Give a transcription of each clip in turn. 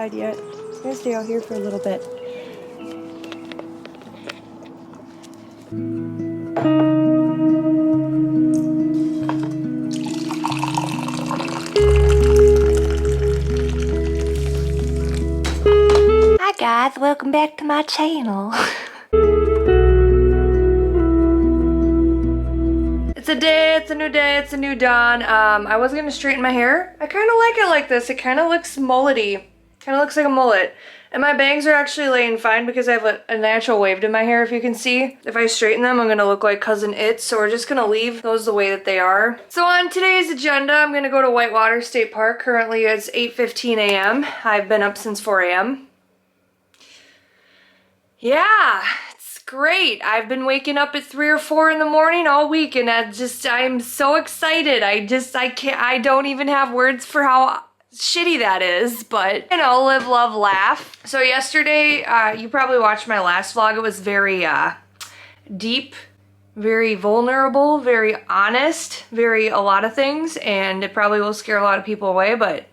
outside yet. I'm gonna stay out here for a little bit. Hi guys, welcome back to my channel. It's a day, it's a new day, it's a new dawn. I was gonna straighten my hair. I kind of like it like this. It kind of looks mullety. Kind of looks like a mullet. And my bangs are actually laying fine because I have a natural wave to my hair, if you can see. If I straighten them, I'm gonna look like Cousin It, so we're just gonna leave those the way that they are. So on today's agenda, I'm gonna go to Whitewater State Park. Currently it's 8:15 a.m. I've been up since 4 a.m. Yeah, it's great. I've been waking up at 3 or 4 in the morning all week, and I'm so excited. I don't even have words for how shitty that is, but you know, live, love, laugh. So yesterday, you probably watched my last vlog. It was very deep, very vulnerable, very honest, very a lot of things, and it probably will scare a lot of people away, but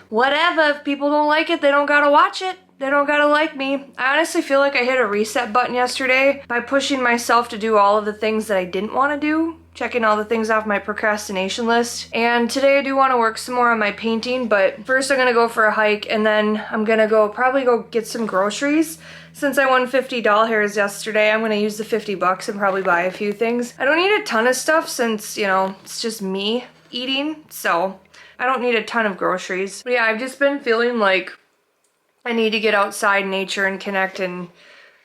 whatever. If people don't like it, they don't gotta watch it. They don't gotta like me. I honestly feel like I hit a reset button yesterday by pushing myself to do all of the things that I didn't want to do, checking all the things off my procrastination list. And today I do want to work some more on my painting, but first I'm gonna go for a hike, and then I'm gonna probably go get some groceries. Since I won 50 doll hairs yesterday, I'm gonna use the 50 bucks and probably buy a few things. I don't need a ton of stuff since, you know, it's just me eating, so I don't need a ton of groceries. But yeah, I've just been feeling like I need to get outside nature and connect and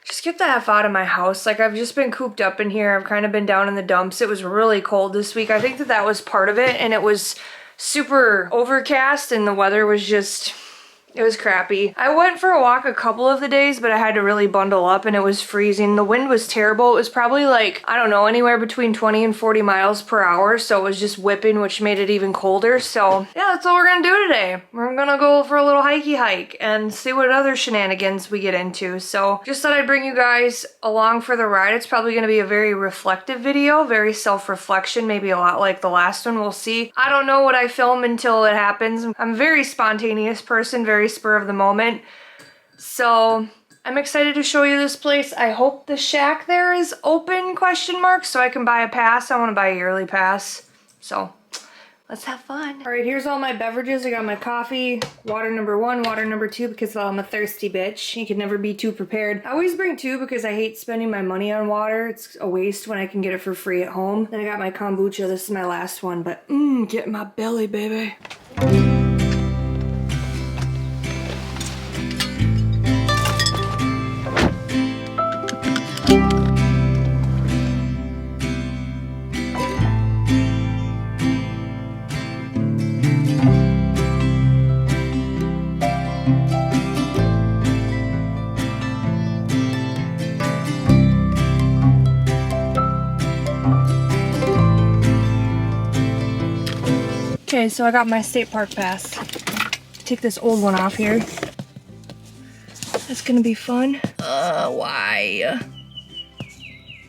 just get the F out of my house. Like, I've just been cooped up in here. I've kind of been down in the dumps. It was really cold this week. I think that was part of it, and it was super overcast and the weather was just, it was crappy. I went for a walk a couple of the days, but I had to really bundle up and it was freezing. The wind was terrible. It was probably like, I don't know, anywhere between 20 and 40 miles per hour. So it was just whipping, which made it even colder. So yeah, that's what we're gonna do today. We're gonna go for a little hikey hike and see what other shenanigans we get into. So just thought I'd bring you guys along for the ride. It's probably gonna be a very reflective video, very self-reflection, maybe a lot like the last one. We'll see. I don't know what I film until it happens. I'm a very spontaneous person, very spur of the moment. So I'm excited to show you this place. I hope the shack there is open, question mark, so I can buy a pass. I want to buy a yearly pass. So let's have fun. All right, here's all my beverages. I got my coffee, water number 1, water number 2, because I'm a thirsty bitch. You can never be too prepared. I always bring 2 because I hate spending my money on water. It's a waste when I can get it for free at home. Then I got my kombucha. This is my last one, but get in my belly, baby. Okay, so I got my state park pass. Take this old one off here. That's gonna be fun. Why?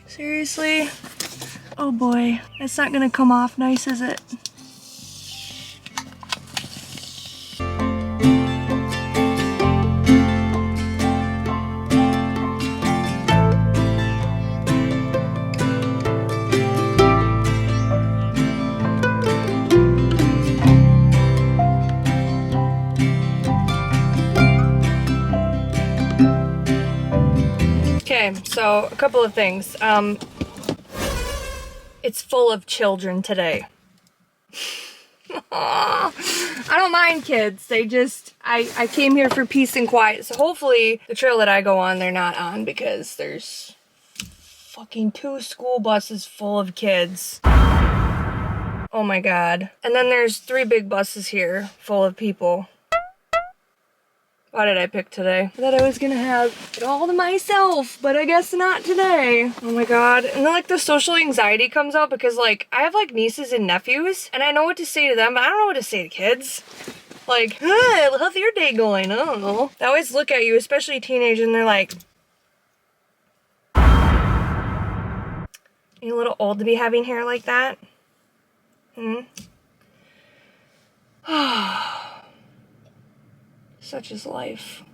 Seriously? Oh boy, that's not gonna come off nice, is it? Okay, so a couple of things. It's full of children today. I don't mind kids. They just, I came here for peace and quiet. So hopefully the trail that I go on, they're not on, because there's fucking 2 school buses full of kids. Oh my god. And then there's 3 big buses here full of people. Why did I pick today? I thought I was gonna have it all to myself, but I guess not today. Oh my god. And then like the social anxiety comes out because like I have like nieces and nephews and I know what to say to them, but I don't know what to say to kids. Like, hey, how's your day going? I don't know. They always look at you, especially teenagers, and they're like, are you a little old to be having hair like that? Such is life.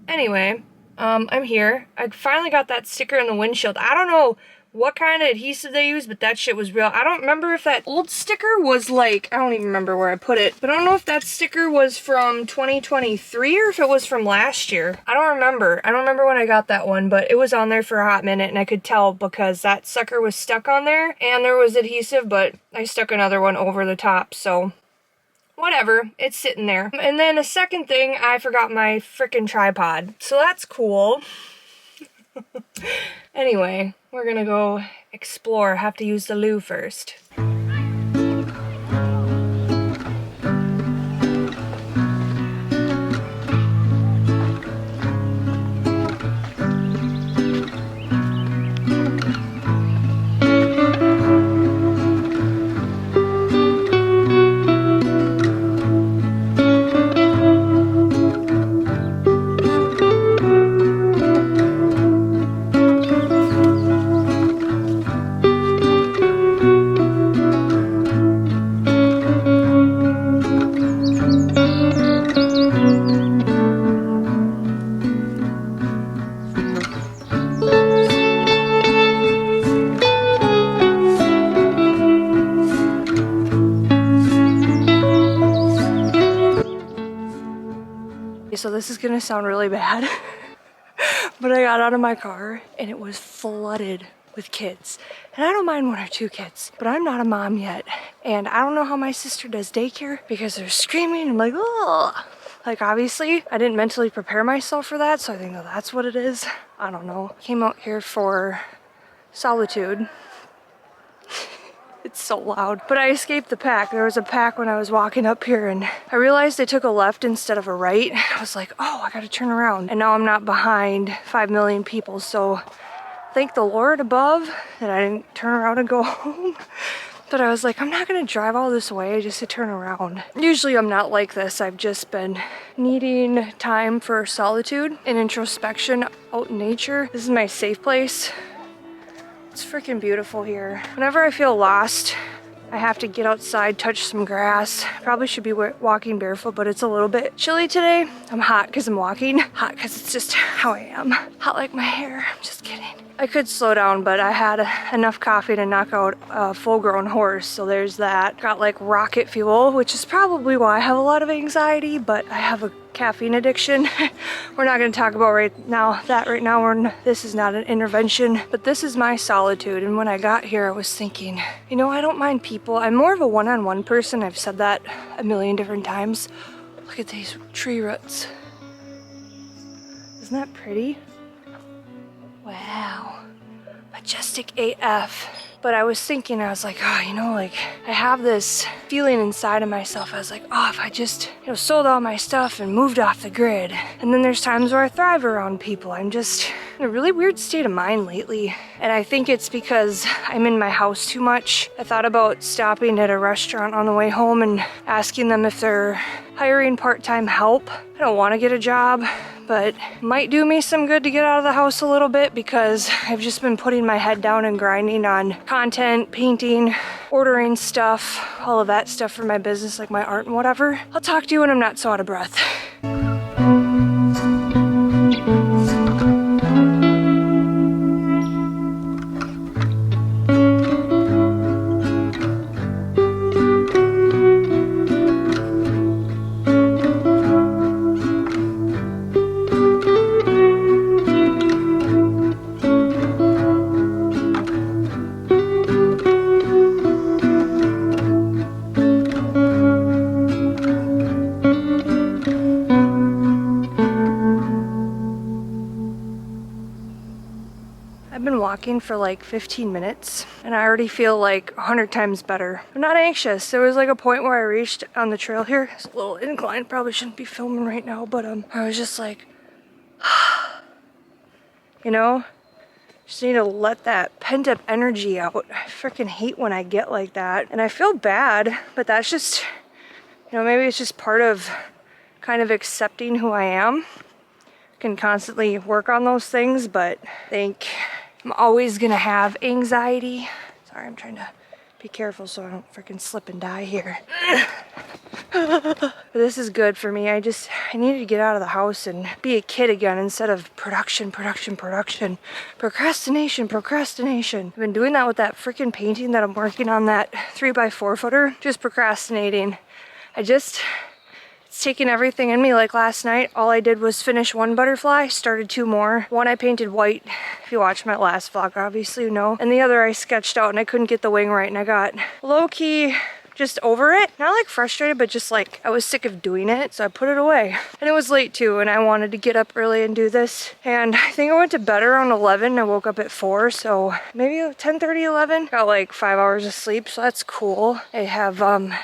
Anyway, I'm here. I finally got that sticker in the windshield. I don't know what kind of adhesive they use, but that shit was real. I don't remember if that old sticker was like, I don't even remember where I put it, but I don't know if that sticker was from 2023 or if it was from last year. I don't remember. I don't remember when I got that one, but it was on there for a hot minute and I could tell because that sucker was stuck on there and there was adhesive, but I stuck another one over the top, so whatever, it's sitting there. And then a second thing, I forgot my frickin' tripod, so that's cool. Anyway, we're gonna go explore. Have to use the loo first. So this is gonna sound really bad, but I got out of my car and it was flooded with kids. And I don't mind 1 or 2 kids, but I'm not a mom yet. And I don't know how my sister does daycare because they're screaming. I'm like, oh, like obviously I didn't mentally prepare myself for that. So I think that that's what it is. I don't know. Came out here for solitude. It's so loud. But I escaped the pack. There was a pack when I was walking up here and I realized I took a left instead of a right. I was like, oh, I gotta turn around. And now I'm not behind 5 million people. So thank the Lord above that I didn't turn around and go home. But I was like, I'm not gonna drive all this way just to turn around. Usually I'm not like this. I've just been needing time for solitude and introspection out in nature. This is my safe place. It's freaking beautiful here. Whenever I feel lost, I have to get outside, touch some grass. Probably should be walking barefoot, but it's a little bit chilly today. I'm hot because I'm walking. Hot because it's just how I am. Hot like my hair. I'm just kidding. I could slow down, but I had enough coffee to knock out a full-grown horse, so there's that. Got like rocket fuel, which is probably why I have a lot of anxiety, but I have a caffeine addiction. We're not going to talk about right now. This is not an intervention, but this is my solitude. And when I got here, I was thinking, you know, I don't mind people. I'm more of a one-on-one person. I've said that a million different times. Look at these tree roots. Isn't that pretty? Wow, majestic AF. But I was thinking, I was like, oh, you know, like I have this feeling inside of myself. I was like, oh, if I just, you know, sold all my stuff and moved off the grid. And then there's times where I thrive around people. I'm just in a really weird state of mind lately. And I think it's because I'm in my house too much. I thought about stopping at a restaurant on the way home and asking them if they're hiring part-time help. I don't want to get a job, but might do me some good to get out of the house a little bit because I've just been putting my head down and grinding on content, painting, ordering stuff, all of that stuff for my business, like my art and whatever. I'll talk to you when I'm not so out of breath. Walking for like 15 minutes and I already feel like 100 times better. I'm not anxious. There was like a point where I reached on the trail here. It's a little incline, probably shouldn't be filming right now, but I was just like, you know, just need to let that pent up energy out. I freaking hate when I get like that and I feel bad, but that's just, you know, maybe it's just part of kind of accepting who I am. I can constantly work on those things, but I think I'm always gonna have anxiety. Sorry, I'm trying to Be careful so I don't freaking slip and die here. But this is good for me. I needed to get out of the house and be a kid again instead of production. Procrastination. I've been doing that with that freaking painting that I'm working on, that 3x4 footer. Just procrastinating. It's taking everything in me. Like last night, all I did was finish one butterfly, started two more. One I painted white, if you watched my last vlog, obviously you know. And the other I sketched out and I couldn't get the wing right, and I got low-key just over it. Not like frustrated, but just like I was sick of doing it, so I put it away. And it was late too, and I wanted to get up early and do this. And I think I went to bed around 11. I woke up at 4, so maybe 10:30, 11. Got like 5 hours of sleep, so that's cool. I have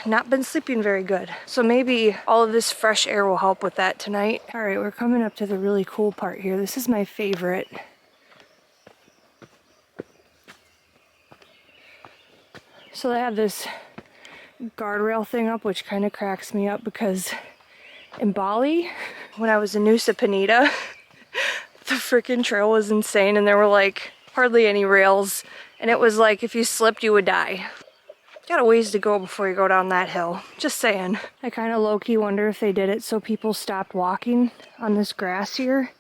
not been sleeping very good, so maybe all of this fresh air will help with that tonight. All right, we're coming up to the really cool part here. This is my favorite. So they have this guardrail thing up, which kind of cracks me up because in Bali, when I was in Nusa Penida, the freaking trail was insane and there were like hardly any rails, and it was like if you slipped you would die. Got a ways to go before you go down that hill. Just saying. I kind of low-key wonder if they did it so people stopped walking on this grass here.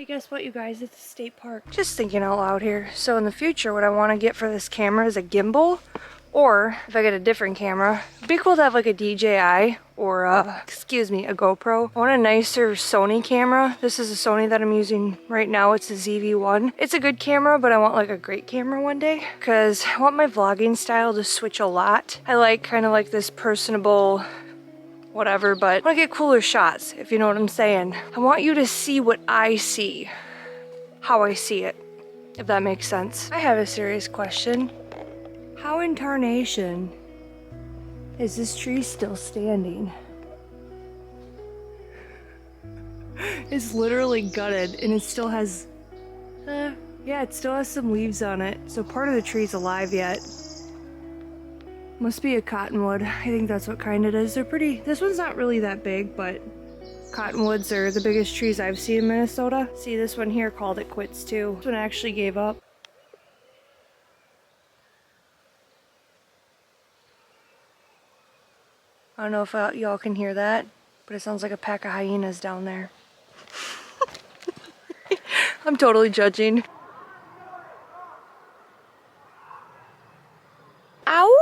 Guess what, you guys? It's a state park. Just thinking out loud here. So in the future, what I want to get for this camera is a gimbal, or if I get a different camera, it'd be cool to have like a DJI or a GoPro. I want a nicer Sony camera. This is a Sony that I'm using right now. It's a ZV-1. It's a good camera, but I want like a great camera one day because I want my vlogging style to switch a lot. I like kind of like this personable whatever, but I want to get cooler shots, if you know what I'm saying. I want you to see what I see, how I see it, if that makes sense. I have a serious question. How in tarnation is this tree still standing? It's literally gutted and it still has, yeah, it still has some leaves on it. So part of the tree's alive yet. Must be a cottonwood. I think that's what kind it is. They're pretty, this one's not really that big, but cottonwoods are the biggest trees I've seen in Minnesota. See, this one here called it quits too. This one actually gave up. I don't know if y'all can hear that, but it sounds like a pack of hyenas down there. I'm totally judging. Ow!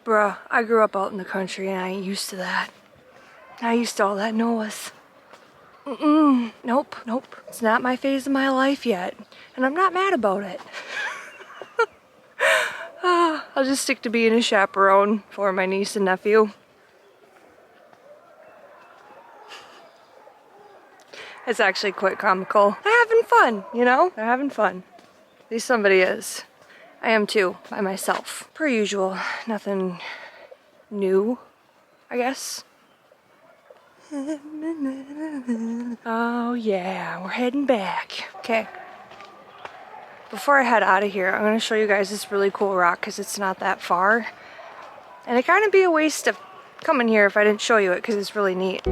Bruh, I grew up out in the country and I ain't used to that. I used to all that noise. Nope. It's not my phase of my life yet. And I'm not mad about it. I'll just stick to being a chaperone for my niece and nephew. It's actually quite comical. They're having fun, you know? They're having fun. At least somebody is. I am too, by myself. Per usual, nothing new, I guess. Oh yeah, we're heading back. Okay. Before I head out of here, I'm going to show you guys this really cool rock because it's not that far. And it'd kind of be a waste of coming here if I didn't show you it because it's really neat.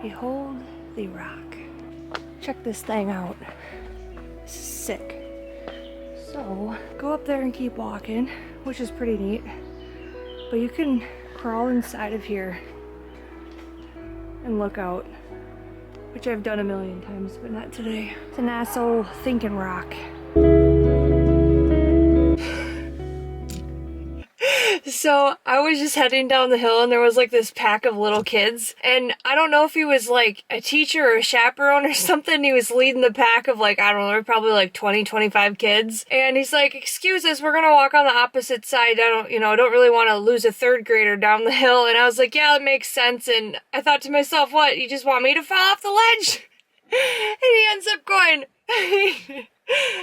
Behold the rock. Check this thing out. This is sick. So, go up there and keep walking, which is pretty neat. But you can crawl inside of here and look out, which I've done a million times, but not today. It's a nice old thinking rock. So I was just heading down the hill and there was like this pack of little kids, and I don't know if he was like a teacher or a chaperone or something. He was leading the pack of like, I don't know, probably like 20-25 kids, and he's like, excuse us, we're gonna walk on the opposite side. I don't really want to lose a third grader down the hill. And I was like, yeah, that makes sense. And I thought to myself, what, you just want me to fall off the ledge? And he ends up going,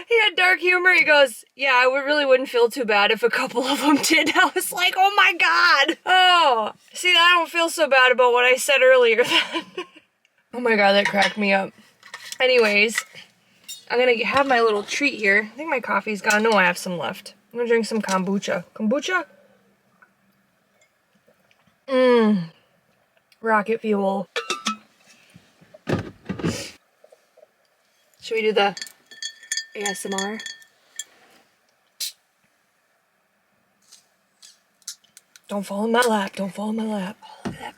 he had dark humor. He goes, yeah, I really wouldn't feel too bad if a couple of them did. I was like, oh my God. Oh, see, I don't feel so bad about what I said earlier then. Oh my God, that cracked me up. Anyways, I'm gonna have my little treat here. I think my coffee's gone. No, I have some left. I'm gonna drink some kombucha. Kombucha? Rocket fuel. Should we do the ASMR? Don't fall in my lap. Don't fall in my lap. Oh, look at that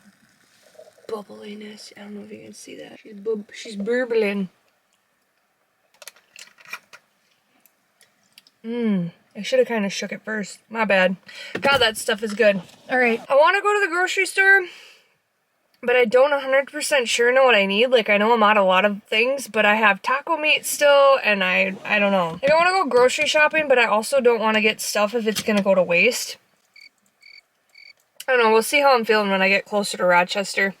bubbliness. I don't know if you can see that. She's burbling. I should have kind of shook it first. My bad. God, that stuff is good. All right. I want to go to the grocery store, but I don't 100% sure know what I need. Like, I know I'm out of a lot of things, but I have taco meat still, and I don't know. Like, I want to go grocery shopping, but I also don't want to get stuff if it's going to go to waste. I don't know. We'll see how I'm feeling when I get closer to Rochester.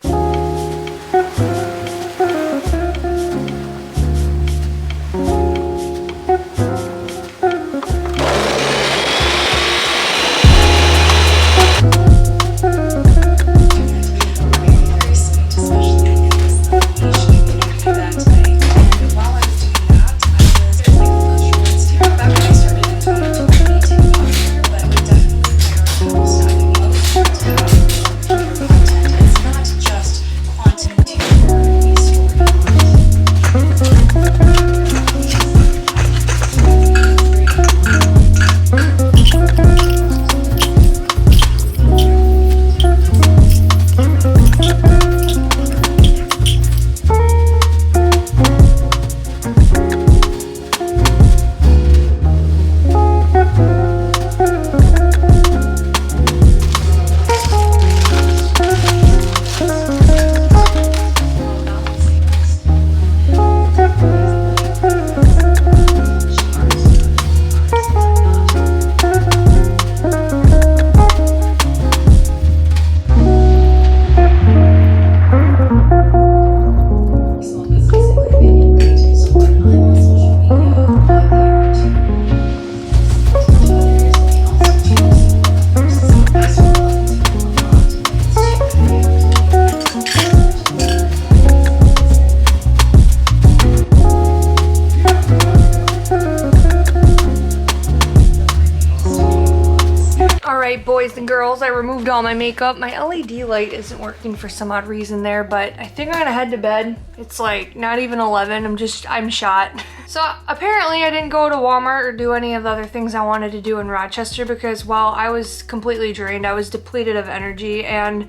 Boys and girls, I removed all my makeup. My LED light isn't working for some odd reason there, but I think I'm gonna head to bed. It's like not even 11. I'm shot. So apparently I didn't go to Walmart or do any of the other things I wanted to do in Rochester because while I was completely drained, I was depleted of energy and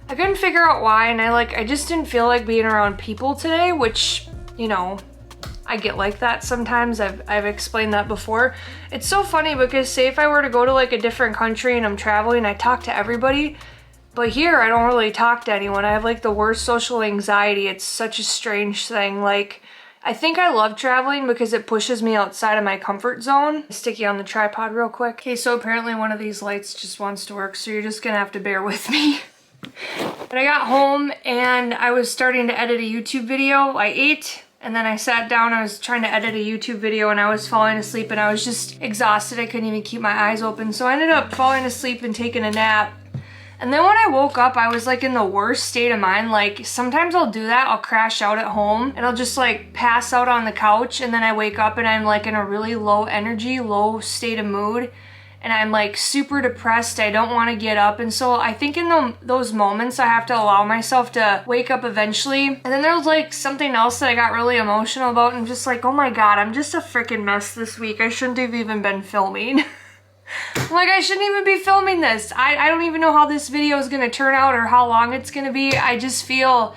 I couldn't figure out why, and I just didn't feel like being around people today, which, you know, I get like that sometimes. I've explained that before. It's so funny because say if I were to go to like a different country and I'm traveling, I talk to everybody, but here I don't really talk to anyone. I have like the worst social anxiety. It's such a strange thing. Like, I think I love traveling because it pushes me outside of my comfort zone. Sticky on the tripod real quick. Okay, so apparently one of these lights just wants to work, so you're just gonna have to bear with me. But I got home and I was starting to edit a YouTube video. I ate, And then I sat down, I was trying to edit a YouTube video and I was falling asleep and I was just exhausted. I couldn't even keep my eyes open. So I ended up falling asleep and taking a nap. And then when I woke up, I was like in the worst state of mind. Like sometimes I'll do that, I'll crash out at home and I'll just like pass out on the couch, and then I wake up and I'm like in a really low energy, low state of mood. And I'm like super depressed, I don't want to get up. And so I think in those moments I have to allow myself to wake up eventually. And then there was like something else that I got really emotional about, and I'm just like, oh my god, I'm just a freaking mess this week. I shouldn't have even been filming. Like I shouldn't even be filming this. I don't even know how this video is gonna turn out or how long it's gonna be. I just feel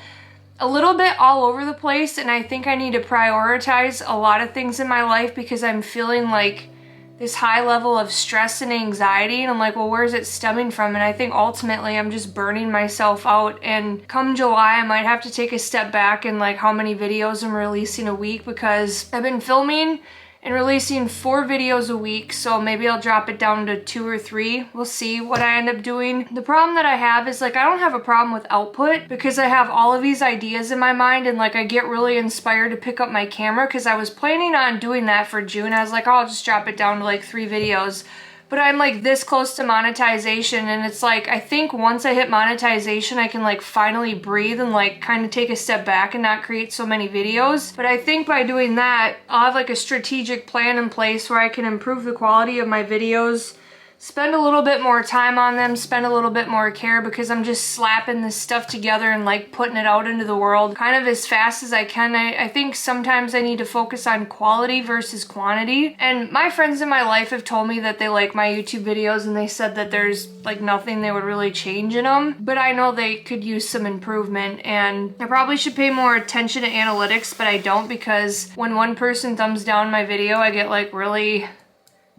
a little bit all over the place, and I think I need to prioritize a lot of things in my life because I'm feeling like this high level of stress and anxiety, and I'm like, well, where is it stemming from? And I think ultimately I'm just burning myself out, and come July I might have to take a step back in like how many videos I'm releasing a week, because I've been filming and releasing 4 videos a week, so maybe I'll drop it down to 2 or 3. We'll see what I end up doing. The problem that I have is like I don't have a problem with output because I have all of these ideas in my mind, and like I get really inspired to pick up my camera because I was planning on doing that for June. I was like, oh, I'll just drop it down to like 3 videos. But I'm like this close to monetization, and it's like I think once I hit monetization I can like finally breathe and like kind of take a step back and not create so many videos. But I think by doing that I'll have like a strategic plan in place where I can improve the quality of my videos, spend a little bit more time on them, spend a little bit more care, because I'm just slapping this stuff together and like putting it out into the world kind of as fast as I can. I think sometimes I need to focus on quality versus quantity. And my friends in my life have told me that they like my YouTube videos, and they said that there's like nothing they would really change in them. But I know they could use some improvement, and I probably should pay more attention to analytics, but I don't, because when one person thumbs down my video, I get like really...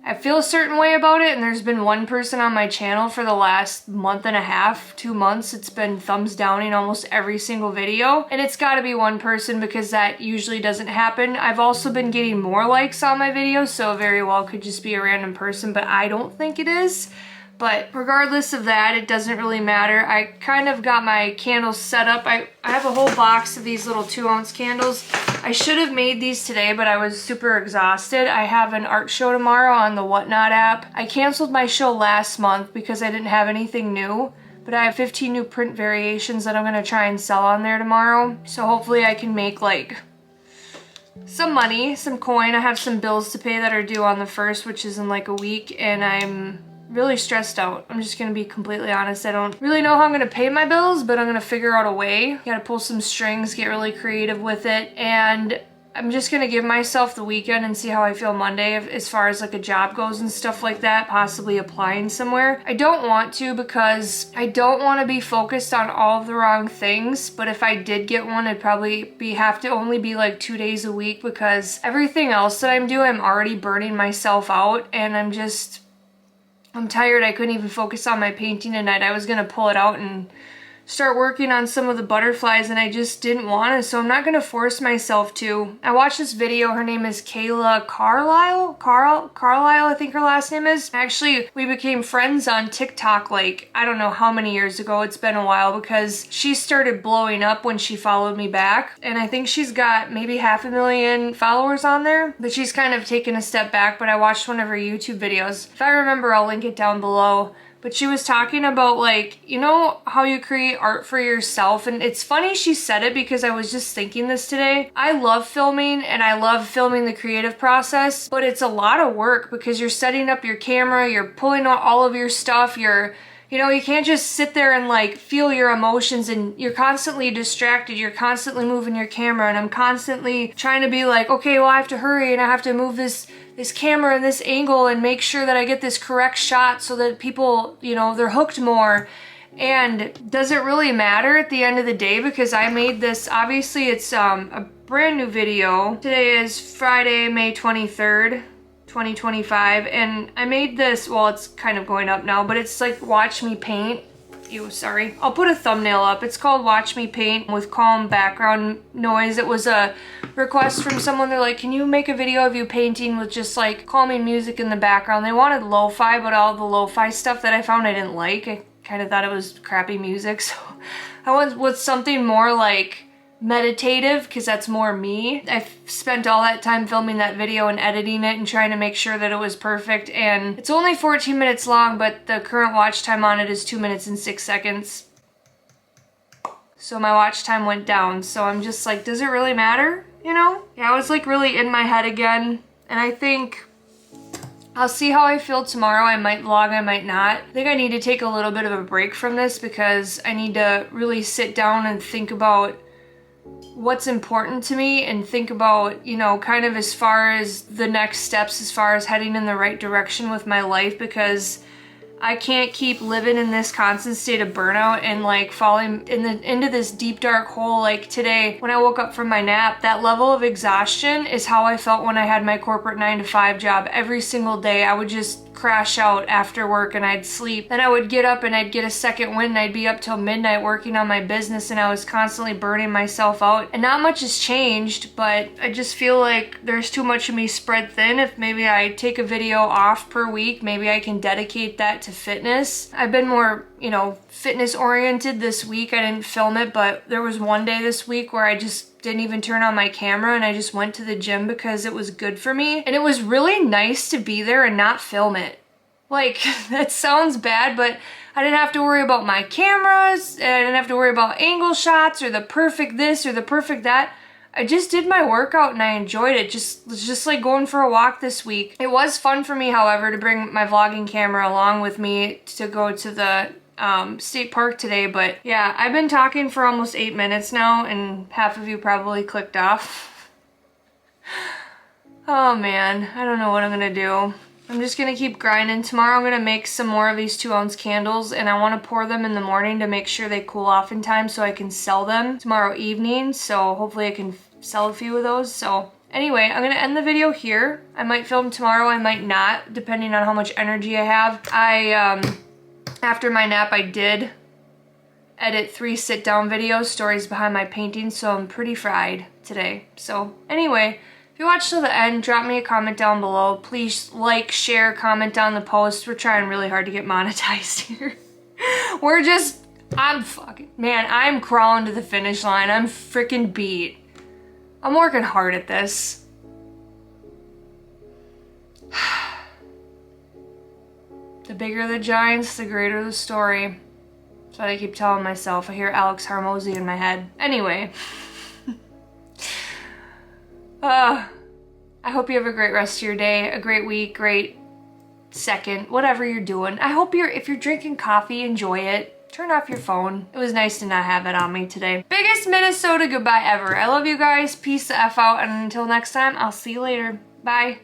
I feel a certain way about it, and there's been one person on my channel for the last month and a half, 2 months, it's been thumbs downing almost every single video, and it's gotta be one person because that usually doesn't happen. I've also been getting more likes on my videos, so very well could just be a random person, but I don't think it is. But regardless of that, it doesn't really matter. I kind of got my candles set up. I have a whole box of these little 2-ounce candles. I should have made these today, but I was super exhausted. I have an art show tomorrow on the Whatnot app. I canceled my show last month because I didn't have anything new, but I have 15 new print variations that I'm gonna try and sell on there tomorrow. So hopefully I can make like some money, some coin. I have some bills to pay that are due on the 1st, which is in like a week, and I'm really stressed out. I'm just gonna be completely honest. I don't really know how I'm gonna pay my bills, but I'm gonna figure out a way. Gotta pull some strings, get really creative with it, and I'm just gonna give myself the weekend and see how I feel Monday as far as like a job goes and stuff like that, possibly applying somewhere. I don't want to because I don't want to be focused on all of the wrong things, but if I did get one, it'd probably have to only be like 2 days a week, because everything else that I'm doing, I'm already burning myself out, and I'm tired. I couldn't even focus on my painting tonight. I was gonna pull it out and start working on some of the butterflies, and I just didn't want to, so I'm not gonna force myself to. I watched this video. Her name is Kayla Carlisle, I think her last name is. Actually, we became friends on TikTok like, I don't know how many years ago. It's been a while, because she started blowing up when she followed me back, and I think she's got maybe 500,000 followers on there, but she's kind of taken a step back. But I watched one of her YouTube videos. If I remember, I'll link it down below. But she was talking about like, you know how you create art for yourself, and it's funny she said it because I was just thinking this today. I love filming, and I love filming the creative process, but it's a lot of work because you're setting up your camera, you're pulling out all of your stuff, you know, you can't just sit there and like feel your emotions, and you're constantly distracted, you're constantly moving your camera, and I'm constantly trying to be like, okay, well I have to hurry and I have to move this camera in this angle and make sure that I get this correct shot so that people, you know, they're hooked more. And does it really matter at the end of the day? Because I made this, obviously it's a brand new video. Today is Friday, May 23rd. 2025, and I made this, well, it's kind of going up now, but it's like Watch Me Paint. Sorry. I'll put a thumbnail up. It's called Watch Me Paint with calm background noise. It was a request from someone. They're like, can you make a video of you painting with just like calming music in the background? They wanted lo-fi, but all the lo-fi stuff that I found I didn't like. I kind of thought it was crappy music, so I went with something more like meditative because that's more me. I spent all that time filming that video and editing it and trying to make sure that it was perfect, and it's only 14 minutes long, but the current watch time on it is 2 minutes and 6 seconds. So my watch time went down, so I'm just like, does it really matter? You know? Yeah, I was like really in my head again, and I think I'll see how I feel tomorrow. I might vlog, I might not. I think I need to take a little bit of a break from this because I need to really sit down and think about what's important to me and think about, you know, kind of as far as the next steps as far as heading in the right direction with my life, because I can't keep living in this constant state of burnout and like falling into this deep dark hole. Like today when I woke up from my nap, that level of exhaustion is how I felt when I had my corporate 9-to-5 job. Every single day I would just crash out after work and I'd sleep. Then I would get up and I'd get a second wind and I'd be up till midnight working on my business, and I was constantly burning myself out. And not much has changed, but I just feel like there's too much of me spread thin. If maybe I take a video off per week, maybe I can dedicate that to fitness. I've been more, you know, fitness oriented this week. I didn't film it, but there was one day this week where I just didn't even turn on my camera and I just went to the gym because it was good for me. And it was really nice to be there and not film it. Like, that sounds bad, but I didn't have to worry about my cameras, and I didn't have to worry about angle shots or the perfect this or the perfect that. I just did my workout and I enjoyed it. It's just like going for a walk this week. It was fun for me, however, to bring my vlogging camera along with me to go to the state park today. But yeah, I've been talking for almost 8 minutes now and half of you probably clicked off. Oh man, I don't know what I'm gonna do. I'm just gonna keep grinding. Tomorrow I'm gonna make some more of these 2-ounce candles, and I wanna pour them in the morning to make sure they cool off in time so I can sell them tomorrow evening. So hopefully I can sell a few of those. So anyway, I'm gonna end the video here. I might film tomorrow, I might not, depending on how much energy I have. After my nap, I did edit 3 sit-down videos, stories behind my painting, so I'm pretty fried today. So anyway, if you watched till the end, drop me a comment down below. Please like, share, comment down the post. We're trying really hard to get monetized here. I'm crawling to the finish line. I'm freaking beat. I'm working hard at this. The bigger the giants, the greater the story. That's what I keep telling myself. I hear Alex Hormozy in my head. Anyway. I hope you have a great rest of your day, a great week, great second, whatever you're doing. I hope if you're drinking coffee, enjoy it. Turn off your phone. It was nice to not have it on me today. Biggest Minnesota goodbye ever. I love you guys. Peace the F out. And until next time, I'll see you later. Bye.